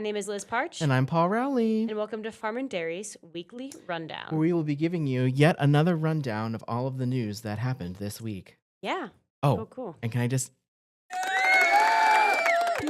name is Liz Partsch. And I'm Paul Rowley. And welcome to Farm and Dairy's Weekly Rundown. Where we will be giving you yet another rundown of all of the news that happened this week. Yeah. Oh, cool. And can I just... Yay!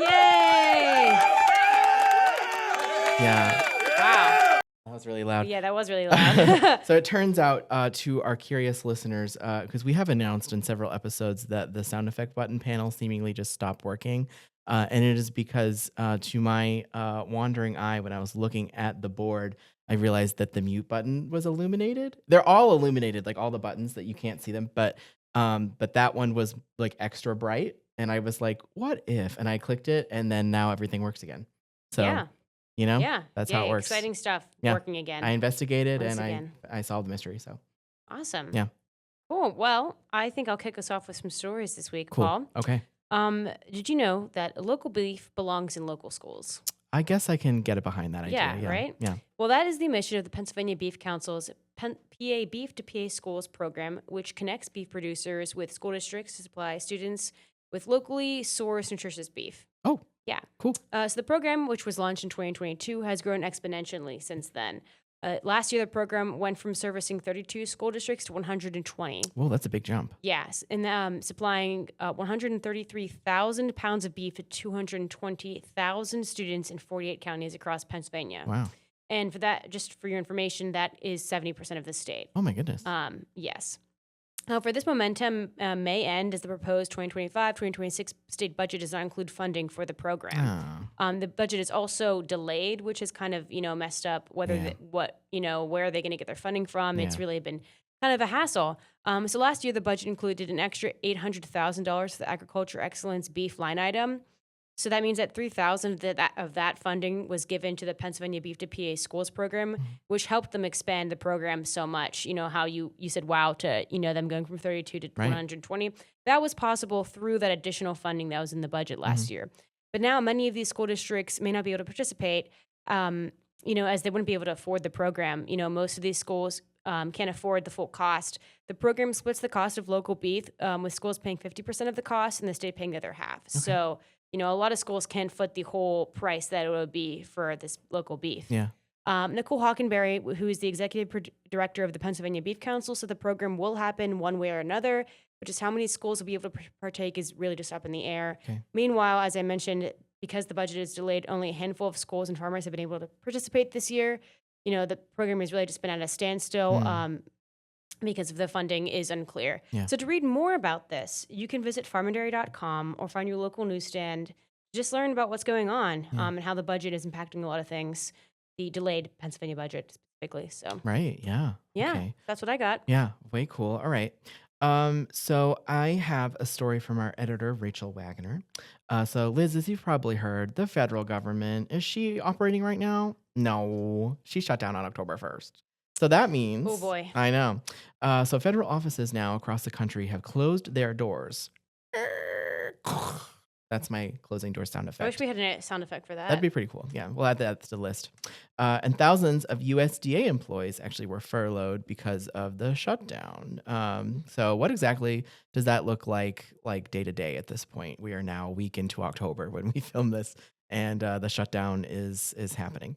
Yeah. Wow. That was really loud. Yeah, that was really loud. So it turns out to our curious listeners, because we have announced in several episodes that the sound effect button panel seemingly just stopped working. And it is because to my wandering eye, when I was looking at the board, I realized that the mute button was illuminated. They're all illuminated, like all the buttons that you can't see them. But that one was like extra bright. And I was like, what if? And I clicked it and then now everything works again. So, yeah. That's how it works. Exciting stuff working again. I investigated Once and again. I solved the mystery. So awesome. Yeah. Cool. Well, I think I'll kick us off with some stories this week, Cool. Paul. Okay. Did you know that local beef belongs in local schools? I guess I can get it behind that idea. Yeah, right? Yeah. Well, that is the mission of the Pennsylvania Beef Council's PA Beef to PA Schools program, which connects beef producers with school districts to supply students with locally sourced nutritious beef. Oh, yeah. Cool. So the program, which was launched in 2022, has grown exponentially since then. Last year, the program went from servicing 32 school districts to 120. Well, that's a big jump. Yes, and supplying 133,000 pounds of beef to 220,000 students in 48 counties across Pennsylvania. Wow. And for that, just for your information, that is 70% of the state. Oh, my goodness. Yes. For this momentum may end as the proposed 2025-2026 state budget does not include funding for the program. The budget is also delayed, which is kind of, messed up whether where are they going to get their funding from? It's really been kind of a hassle. So last year the budget included an extra $800,000 for the agriculture excellence beef line item. So that means that $3,000 of that funding was given to the Pennsylvania Beef to PA Schools program, which helped them expand the program so much. You know how you said wow to them going from 32 to 120. That was possible through that additional funding that was in the budget last year. But now many of these school districts may not be able to participate, as they wouldn't be able to afford the program. Most of these schools can't afford the full cost. The program splits the cost of local beef, with schools paying 50% of the cost and the state paying the other half. Okay. So a lot of schools can't foot the whole price that it would be for this local beef. Yeah. Nicole Hockenberry, who is the executive director of the Pennsylvania Beef Council, said the program will happen one way or another, but just how many schools will be able to partake is really just up in the air. Okay. Meanwhile, as I mentioned, because the budget is delayed, only a handful of schools and farmers have been able to participate this year. The program has really just been at a standstill. Because of the funding is unclear. Yeah. So to read more about this, you can visit farmanddairy.com or find your local newsstand. Just learn about what's going on and how the budget is impacting a lot of things. The delayed Pennsylvania budget specifically. So right, yeah. Yeah, okay. That's what I got. Yeah, way cool. All right. So I have a story from our editor, Rachel Wagner. So Liz, as you've probably heard, the federal government, is she operating right now? No, she shut down on October 1st. So that means... Oh, boy. I know. So federal offices now across the country have closed their doors. That's my closing door sound effect. I wish we had a sound effect for that. That'd be pretty cool. Yeah, we'll add that to the list. And thousands of USDA employees actually were furloughed because of the shutdown. So what exactly does that look like day to day at this point? We are now a week into October when we film this. And the shutdown is happening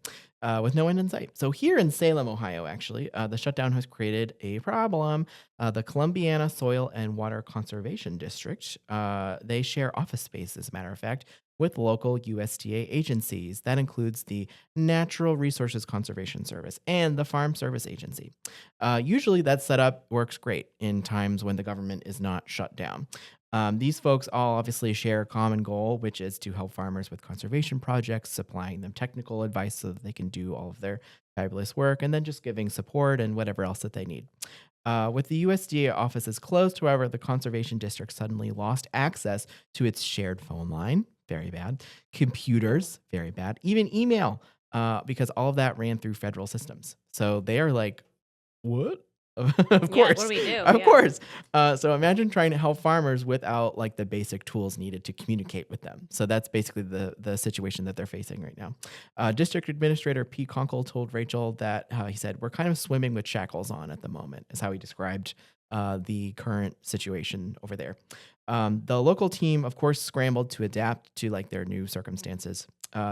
with no end in sight. So here in Salem, Ohio, actually, the shutdown has created a problem. The Columbiana Soil and Water Conservation District, they share office space, as a matter of fact, with local USDA agencies. That includes the Natural Resources Conservation Service and the Farm Service Agency. Usually that setup works great in times when the government is not shut down. These folks all obviously share a common goal, which is to help farmers with conservation projects, supplying them technical advice so that they can do all of their fabulous work, and then just giving support and whatever else that they need. With the USDA offices closed, however, the Conservation District suddenly lost access to its shared phone line. Very bad. Computers. Very bad. Even email, because all of that ran through federal systems. So they are like, what? Of course. What do we do? Of course. So imagine trying to help farmers without like the basic tools needed to communicate with them. So that's basically the situation that they're facing right now. District Administrator P. Conkle told Rachel that he said, we're kind of swimming with shackles on at the moment, is how he described the current situation over there. The local team, of course, scrambled to adapt to like their new circumstances.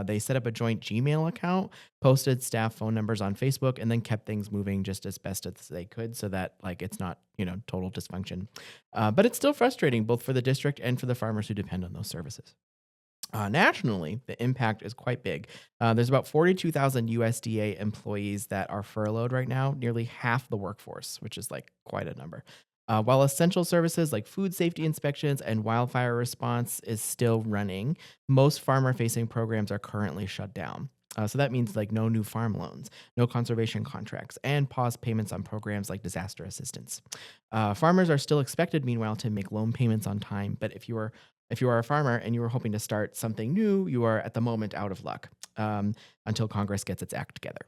They set up a joint Gmail account, posted staff phone numbers on Facebook, and then kept things moving just as best as they could so that like it's not, total dysfunction. But it's still frustrating both for the district and for the farmers who depend on those services. Nationally, the impact is quite big. There's about 42,000 USDA employees that are furloughed right now, nearly half the workforce, which is like quite a number. While essential services like food safety inspections and wildfire response is still running, most farmer facing programs are currently shut down. So that means like no new farm loans, no conservation contracts, and paused payments on programs like disaster assistance. Farmers are still expected, meanwhile, to make loan payments on time. But if you are a farmer and you are hoping to start something new, you are at the moment out of luck until Congress gets its act together.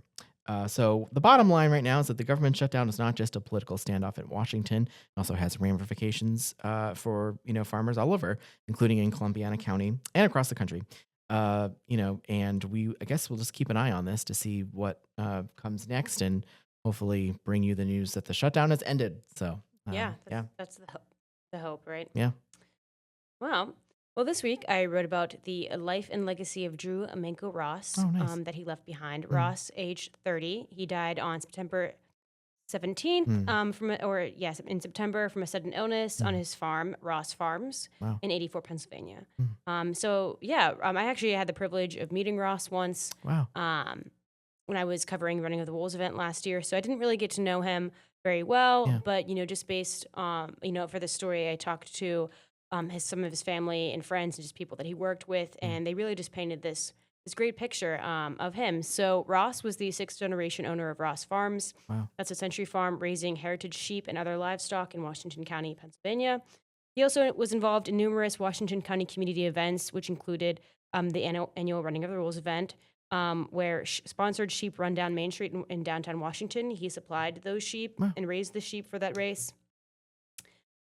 So the bottom line right now is that the government shutdown is not just a political standoff in Washington. It also has ramifications for farmers all over, including in Columbiana County and across the country. And I guess we'll just keep an eye on this to see what comes next, and hopefully bring you the news that the shutdown has ended. So that's the hope, right? Yeah. Well, this week I wrote about the life and legacy of Drew Amenko Ross that he left behind. Ross, aged 30, he died on September 17th in September from a sudden illness on his farm, Ross Farms, in 84, Pennsylvania. I actually had the privilege of meeting Ross once when I was covering Running of the Wolves event last year. So I didn't really get to know him very well, but just based for the story, I talked to some of his family and friends and just people that he worked with, and they really just painted this great picture of him. So Ross was the 6th generation owner of Ross Farms. Wow. That's a century farm raising heritage sheep and other livestock in Washington County, Pennsylvania. He also was involved in numerous Washington County community events, which included the annual Running of the Rules event, where sponsored sheep run down Main Street in downtown Washington. He supplied those sheep and raised the sheep for that race.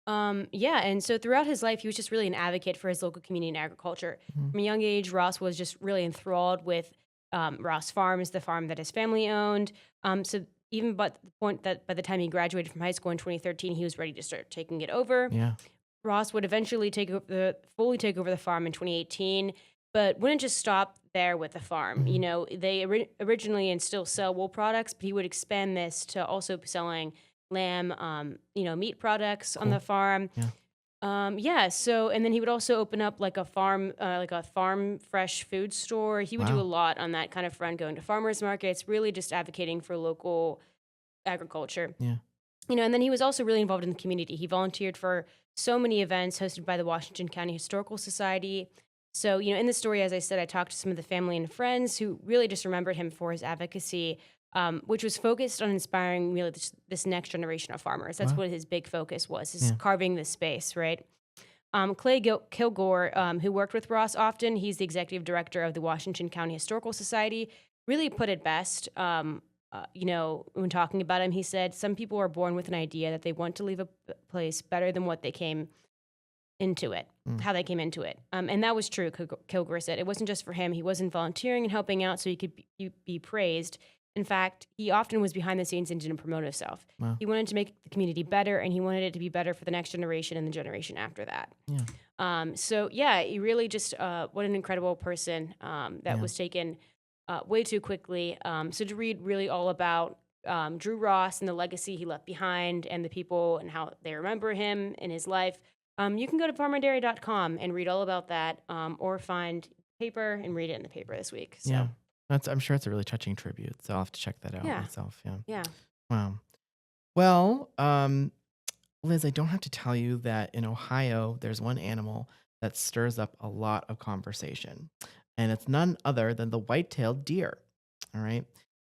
And so throughout his life, he was just really an advocate for his local community and agriculture. From a young age, Ross was just really enthralled with Ross Farms, the farm that his family owned. So even but the point that by the time he graduated from high school in 2013, he was ready to start taking it over. Yeah. Ross would eventually fully take over the farm in 2018, but wouldn't just stop there with the farm. They originally and still sell wool products, but he would expand this to also selling lamb, meat products on the farm. So, and then he would also open up like a farm fresh food store. He would do a lot on that kind of front, going to farmers markets, really just advocating for local agriculture. Yeah. And then he was also really involved in the community. He volunteered for so many events hosted by the Washington County Historical Society. So, in the story, as I said, I talked to some of the family and friends who really just remembered him for his advocacy, which was focused on inspiring really this next generation of farmers. That's what his big focus was, is carving this space, right? Clay Kilgore, who worked with Ross often, he's the executive director of the Washington County Historical Society, really put it best. When talking about him, he said, some people are born with an idea that they want to leave a place better than what they came into it, how they came into it. And that was true, Kilgore said. It wasn't just for him. He wasn't volunteering and helping out so he could be praised. In fact, he often was behind the scenes and didn't promote himself. Wow. He wanted to make the community better, and he wanted it to be better for the next generation and the generation after that. Yeah. He really just, what an incredible person that was taken way too quickly. So to read really all about Drew Ross and the legacy he left behind and the people and how they remember him in his life, you can go to farmandairy.com and read all about that, or find paper and read it in the paper this week. So. Yeah. I'm sure it's a really touching tribute, so I'll have to check that out myself. Yeah. Wow. Well, Liz, I don't have to tell you that in Ohio, there's one animal that stirs up a lot of conversation, and it's none other than the white-tailed deer. All right.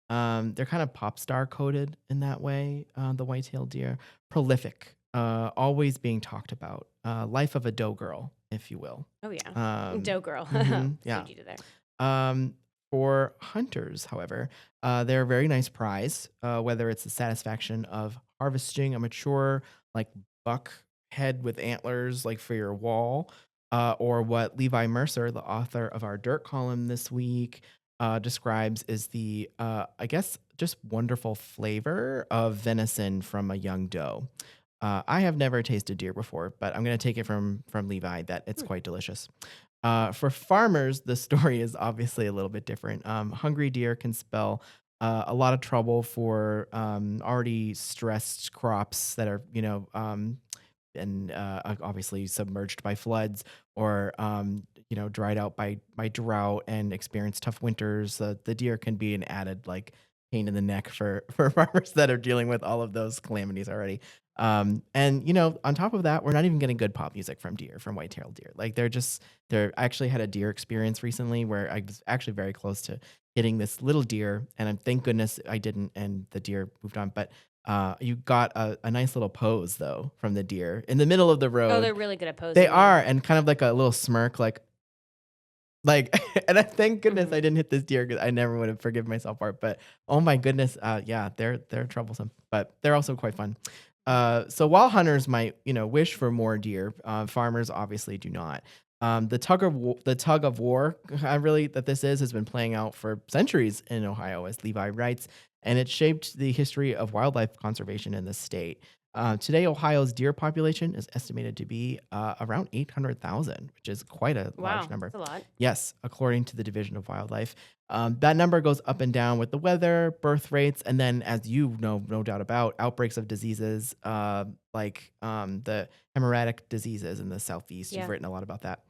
They're kind of pop star coded in that way. The white-tailed deer, prolific, always being talked about. Life of a doe girl, if you will. Oh yeah, doe girl. Yeah. For hunters, however, they're a very nice prize, whether it's the satisfaction of harvesting a mature, like buck head with antlers, like for your wall, or what Levi Mercer, the author of our Dirt column this week, describes is the, I guess, just wonderful flavor of venison from a young doe. I have never tasted deer before, but I'm going to take it from Levi that it's quite delicious. For farmers, the story is obviously a little bit different. Hungry deer can spell a lot of trouble for already stressed crops that are, and obviously submerged by floods or dried out by drought and experience tough winters. The deer can be an added like pain in the neck for farmers that are dealing with all of those calamities already. And on top of that, we're not even getting good pop music from white-tailed deer. Like I actually had a deer experience recently where I was actually very close to hitting this little deer, and thank goodness I didn't, and the deer moved on. But you got a nice little pose though from the deer in the middle of the road. Oh, they're really good at posing. They are, and kind of like a little smirk, like, and I thank goodness I didn't hit this deer because I never would have forgiven myself for it. But oh my goodness, yeah, they're troublesome, but they're also quite fun. So while hunters might, wish for more deer, farmers obviously do not. The tug of war, really that this has been playing out for centuries in Ohio, as Levi writes, and it shaped the history of wildlife conservation in the state. Today, Ohio's deer population is estimated to be around 800,000, which is quite a large number. That's a lot. Yes, according to the Division of Wildlife. That number goes up and down with the weather, birth rates, and then, as you know, no doubt about, outbreaks of diseases like the hemorrhagic diseases in the Southeast. Yeah. You've written a lot about that.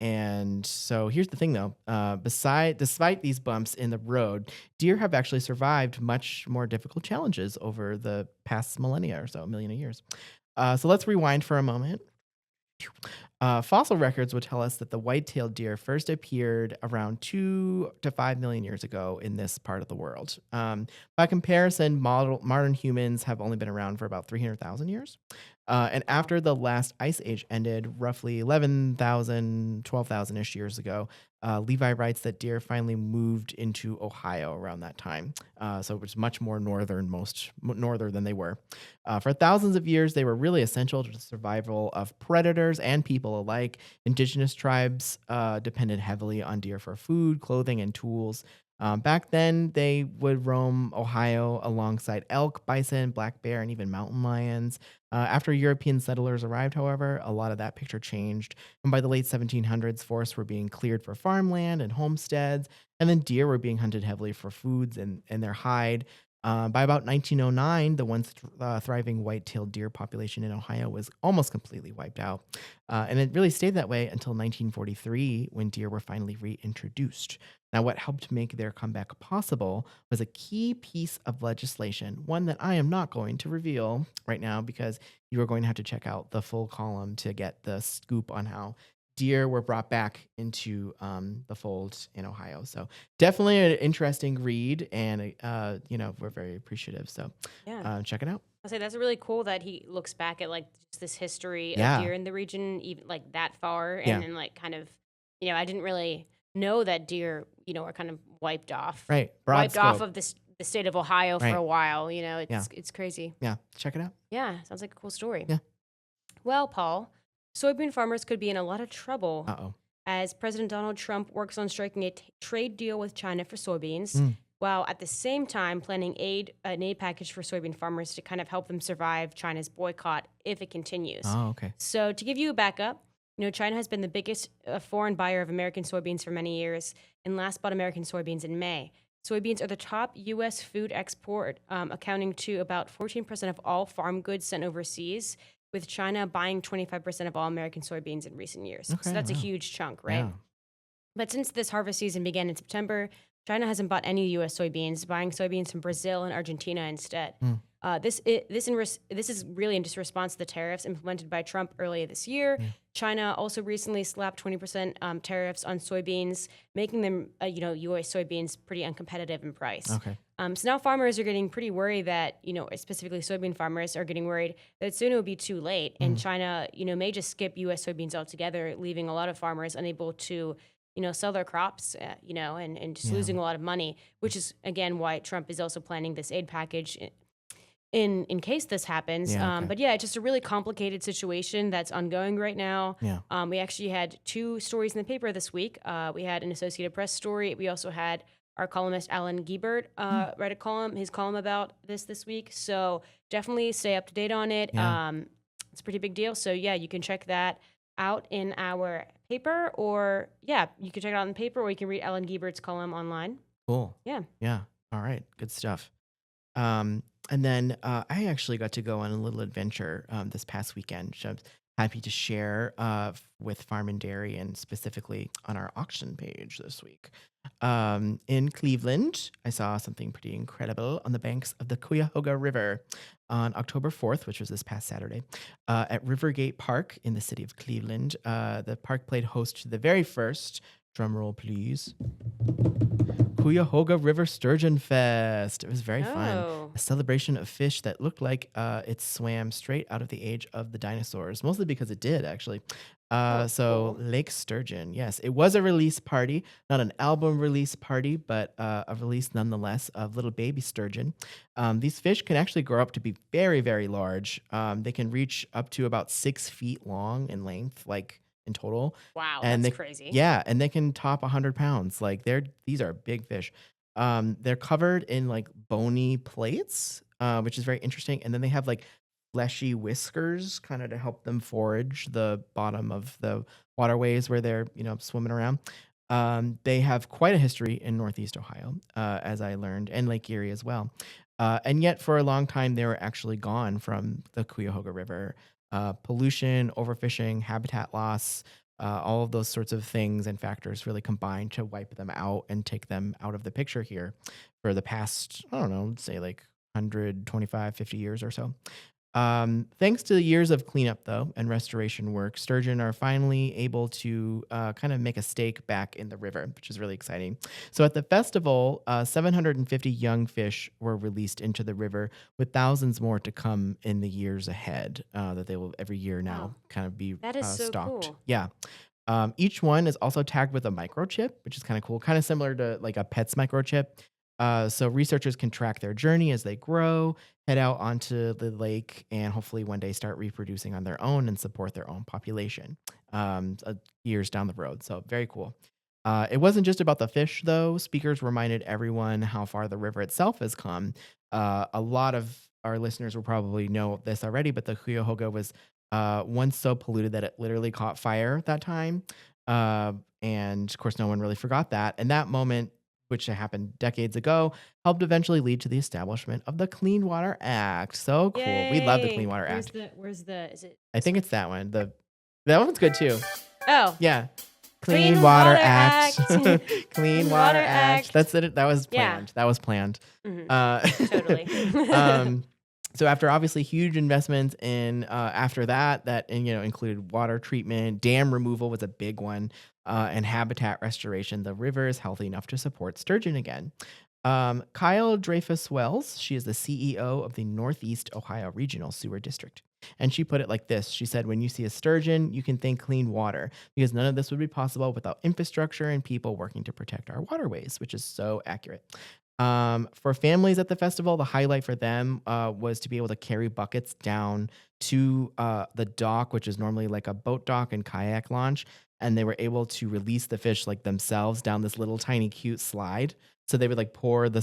And so here's the thing, though. Despite these bumps in the road, deer have actually survived much more difficult challenges over the past millennia or so, a million of years. So let's rewind for a moment. Fossil records would tell us that the white-tailed deer first appeared around 2 to 5 million years ago in this part of the world. By comparison, modern humans have only been around for about 300,000 years. And after the last ice age ended, roughly 11,000, 12,000-ish years ago, Levi writes that deer finally moved into Ohio around that time. So it was much more northern than they were. For thousands of years, they were really essential to the survival of predators and people alike. Indigenous tribes depended heavily on deer for food, clothing, and tools. Back then, they would roam Ohio alongside elk, bison, black bear, and even mountain lions. After European settlers arrived, however, a lot of that picture changed. And by the late 1700s, forests were being cleared for farmland and homesteads, and then deer were being hunted heavily for foods and their hide. By about 1909, the once thriving white-tailed deer population in Ohio was almost completely wiped out. And it really stayed that way until 1943, when deer were finally reintroduced. Now, what helped make their comeback possible was a key piece of legislation, one that I am not going to reveal right now because you are going to have to check out the full column to get the scoop on how deer were brought back into the fold in Ohio. So definitely an interesting read, and we're very appreciative. So check it out. I'll say that's really cool that he looks back at like just this history Yeah. of deer in the region, even like that far, and Yeah. then like kind of, I didn't really know that deer, are kind of wiped off, Right. Broad wiped off scope. of the state of Ohio Right. for a while. It's Yeah. it's crazy. Yeah. Check it out. Yeah, sounds like a cool story. Yeah. Well, Paul, soybean farmers could be in a lot of trouble Uh-oh. as President Donald Trump works on striking a trade deal with China for soybeans, while at the same time planning an aid package for soybean farmers to kind of help them survive China's boycott if it continues. Oh, okay. So to give you a backup, China has been the biggest foreign buyer of American soybeans for many years and last bought American soybeans in May. Soybeans are the top U.S. food export, accounting to about 14% of all farm goods sent overseas, with China buying 25% of all American soybeans in recent years. Okay, So that's a wow. huge chunk, right? Yeah. But since this harvest season began in September, China hasn't bought any U.S. soybeans, buying soybeans from Brazil and Argentina instead. This is really in just response to the tariffs implemented by Trump earlier this year. China also recently slapped 20% tariffs on soybeans, making them, U.S. soybeans pretty uncompetitive in price. Okay. So now farmers are getting pretty worried that, specifically soybean farmers are getting worried that soon it will be too late, and China, may just skip U.S. soybeans altogether, leaving a lot of farmers unable to sell their crops, and just losing a lot of money, which is, again, why Trump is also planning this aid package in case this happens. Yeah, okay. But yeah, it's just a really complicated situation that's ongoing right now. Yeah. We actually had 2 stories in the paper this week. We had an Associated Press story. We also had our columnist Alan Giebert read his column about this week. So definitely stay up to date on it. Yeah. It's a pretty big deal. So yeah, you can check that out in our paper, or you can check it out in the paper, or you can read Alan Giebert's column online. Cool. Yeah. Yeah. All right. Good stuff. And then I actually got to go on a little adventure this past weekend, which I'm happy to share with Farm and Dairy, and specifically on our auction page this week. In Cleveland, I saw something pretty incredible on the banks of the Cuyahoga River on October 4th, which was this past Saturday, at Rivergate Park in the city of Cleveland. The park played host to the very first, drumroll please, Cuyahoga River Sturgeon Fest. It was very fun. A celebration of fish that looked like it swam straight out of the age of the dinosaurs, mostly because it did, actually. So cool. Lake Sturgeon, yes. It was a release party, not an album release party, but a release nonetheless of little baby sturgeon. These fish can actually grow up to be very, very large. They can reach up to about 6 feet long in length, like in total. Wow, and that's crazy. Yeah, and they can top 100 pounds. Like these are big fish. They're covered in like bony plates, which is very interesting. And then they have like fleshy whiskers kind of to help them forage the bottom of the waterways where they're, swimming around. They have quite a history in Northeast Ohio, as I learned, and Lake Erie as well. And yet for a long time, they were actually gone from the Cuyahoga River. Pollution, overfishing, habitat loss, all of those sorts of things and factors really combined to wipe them out and take them out of the picture here for the past, I don't know, say like 125, 50 years or so. Thanks to the years of cleanup, though, and restoration work, sturgeon are finally able to kind of make a stake back in the river, which is really exciting. So at the festival, 750 young fish were released into the river, with thousands more to come in the years ahead, that they will every year now kind of be that is so stocked. Cool. Yeah. Each one is also tagged with a microchip, which is kind of cool, kind of similar to like a pet's microchip. So researchers can track their journey as they grow, head out onto the lake, and hopefully one day start reproducing on their own and support their own population years down the road. So very cool. It wasn't just about the fish, though. Speakers reminded everyone how far the river itself has come. A lot of our listeners will probably know this already, but the Cuyahoga was once so polluted that it literally caught fire that time. And of course, no one really forgot that. And that moment, which happened decades ago, helped eventually lead to the establishment of the Clean Water Act. So cool. Yay. We love the Clean Water Act. Is it? I think it's that one. That one's good too. Oh. Yeah. Clean Water Act. Clean Water Act. Act. That's it. That was planned. Yeah. That was planned. Mm-hmm. Totally. So after obviously huge investments in after that included water treatment, dam removal was a big one, and habitat restoration, the river is healthy enough to support sturgeon again. Kyle Dreyfus Wells, she is the CEO of the Northeast Ohio Regional Sewer District. And she put it like this. She said, when you see a sturgeon, you can think clean water, because none of this would be possible without infrastructure and people working to protect our waterways, which is so accurate. For families at the festival, the highlight for them was to be able to carry buckets down to the dock, which is normally like a boat dock and kayak launch. And they were able to release the fish like themselves down this little tiny cute slide. So they would like pour the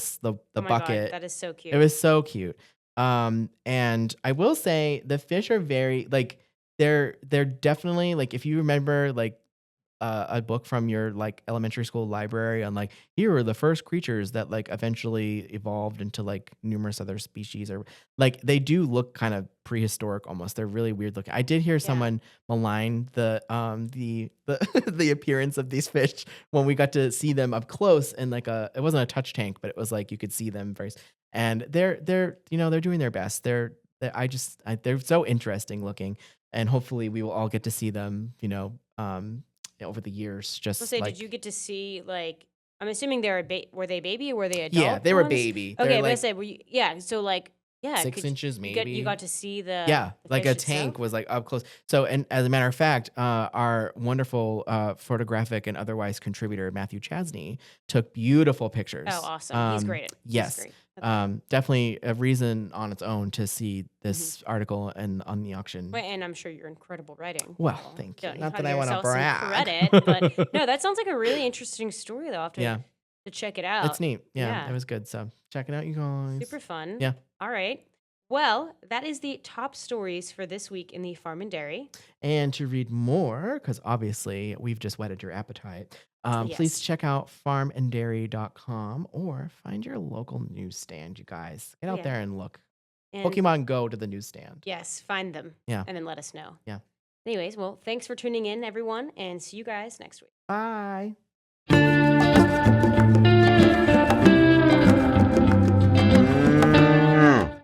bucket. God, that is so cute. It was so cute. And I will say the fish are very like they're definitely like, if you remember like a book from your like elementary school library on like, here are the first creatures that like eventually evolved into like numerous other species, or like they do look kind of prehistoric almost. They're really weird looking. I did hear someone malign the the appearance of these fish when we got to see them up close, and like it wasn't a touch tank, but it was like you could see them and they're they're doing their best. They're so interesting looking, and hopefully we will all get to see them over the years. Just Let's say, like, did you get to see like? I'm assuming were they baby or were they adult? Yeah, they were baby. Okay, They're but I like, said, were you? Yeah, so like, 6 inches maybe. You got to see the the like a fish tank itself? was like up close. So, and as a matter of fact, our wonderful photographic and otherwise contributor Matthew Chasney took beautiful pictures. Oh, awesome! He's great. Yes. He's great. Definitely a reason on its own to see this article and on the auction. Well, and I'm sure your incredible writing. Well, thank you. Don't Not give that I want to yourself some brag. credit, but no, that sounds like a really interesting story, though. I'll have to to check it out. It's neat. Yeah, Yeah. it was good. So check it out, you guys. Super fun. Yeah. All right. Well, that is the top stories for this week in the Farm and Dairy. And to read more, because obviously we've just whetted your appetite, please Yes. check out farmanddairy.com or find your local newsstand, you guys. Get out Yeah. there and look. And Pokemon Go to the newsstand. yes, find them. Yeah. And then let us know. Yeah. Anyways, well, thanks for tuning in, everyone, and see you guys next week. Bye.